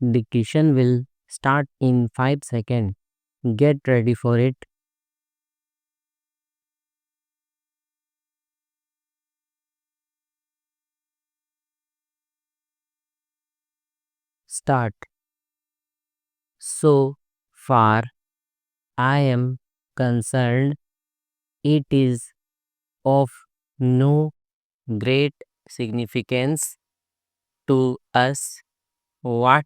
The question will start in 5 seconds. Get ready for it. Start. So far, I am concerned it is of no great significance to us what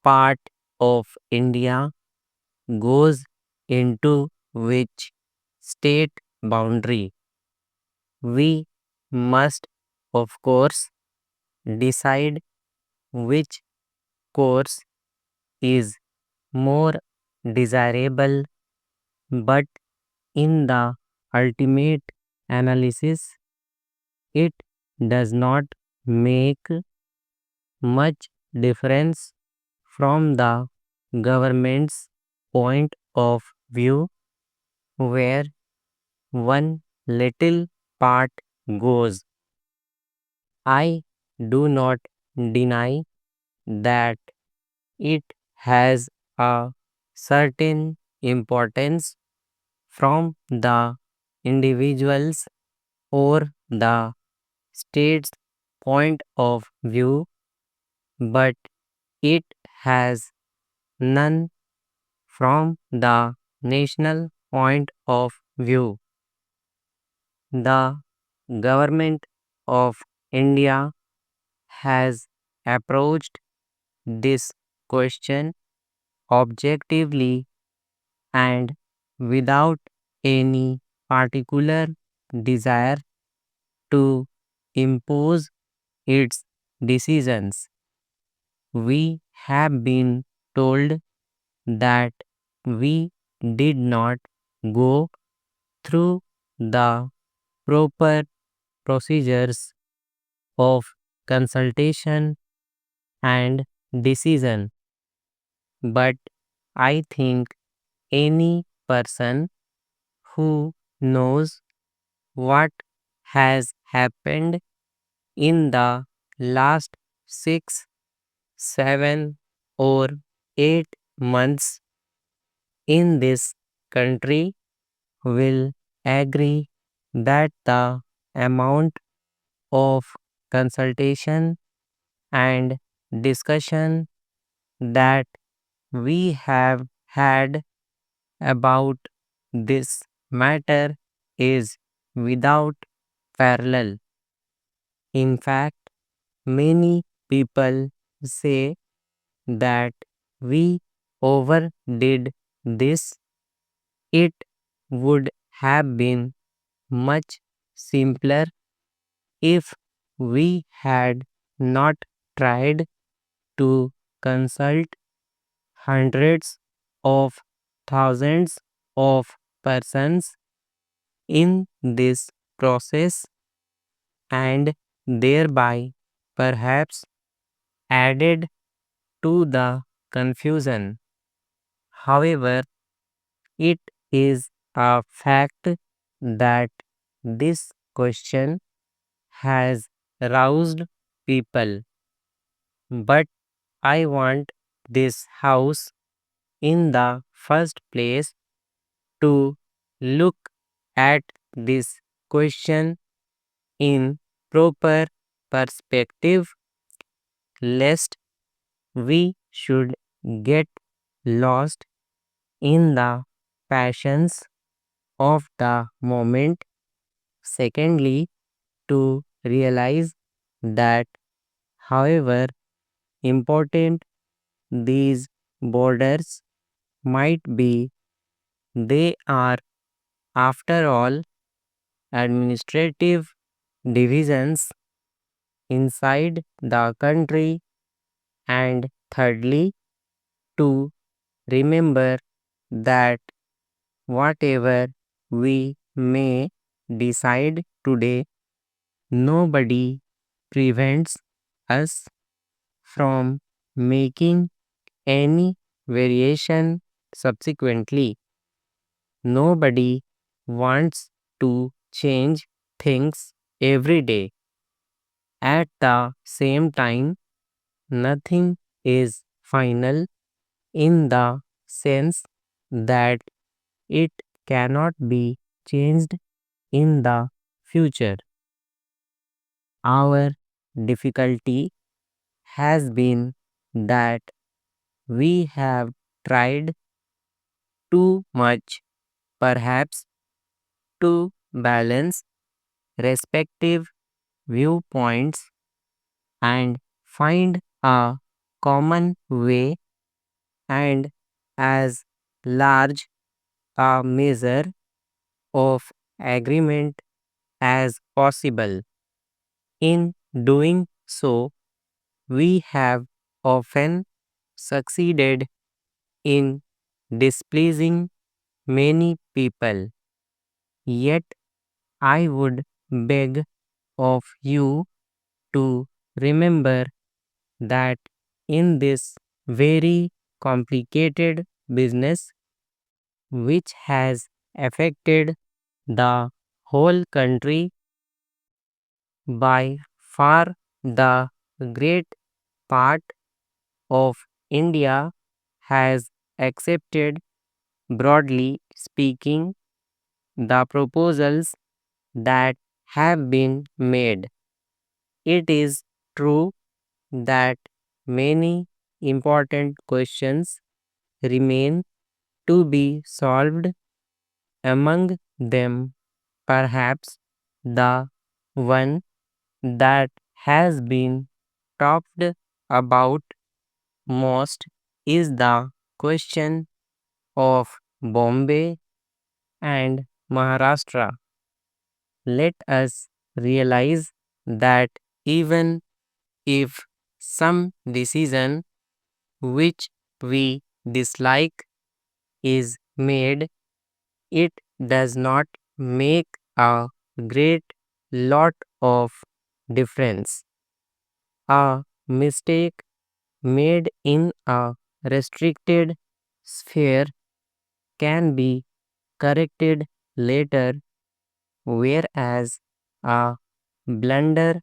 part of India goes into which state boundary. We must, of course, decide which course is more desirable, but in the ultimate analysis, it does not make much difference from the government's point of view where one little part goes. I do not deny that it has a certain importance from the individual's or the state's point of view, but it has none from the national point of view. The government of India has approached this question objectively and without any particular desire to impose its decisions. We have been told that we did not go through the proper procedures of consultation and decision, but I think any person who knows what has happened in the last 6, 7, or 8 months in this country will agree that the amount of consultation and discussion that we have had about this matter is without parallel. In fact, many people say that we overdid this. It would have been much simpler if we had not tried to consult hundreds of thousands of persons in this process and thereby perhaps added to the confusion. However, it is a fact that this question has roused people. But I want this house in the first place to look at this question in proper perspective, lest we should get lost in the passions of the moment. Secondly, to realize that however important these borders might be, they are, after all, administrative divisions inside the country. And thirdly, to remember that whatever we may decide today, nobody prevents us from making any variation subsequently. Nobody wants to change things every day. At the same time, nothing is final in the sense that it cannot be changed in the future. Our difficulty has been that we have tried too much, perhaps, to balance respective viewpoints and find a common way, and as large a measure of agreement as possible. In doing so, we have often succeeded in displeasing many people. Yet, I would beg of you to remember that in this very complicated business, which has affected the whole country, by far the great part of India has accepted, broadly speaking, the proposals that have been made. It is true that many important questions remain to be solved, among them, perhaps, the one that has been talked about most is the question of Bombay and Maharashtra. Let us realize that even if some decision which we dislike is made, it does not make a great lot of difference. A mistake made in a restricted sphere can be corrected later, whereas a blunder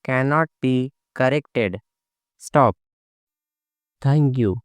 cannot be corrected. Stop. Thank you.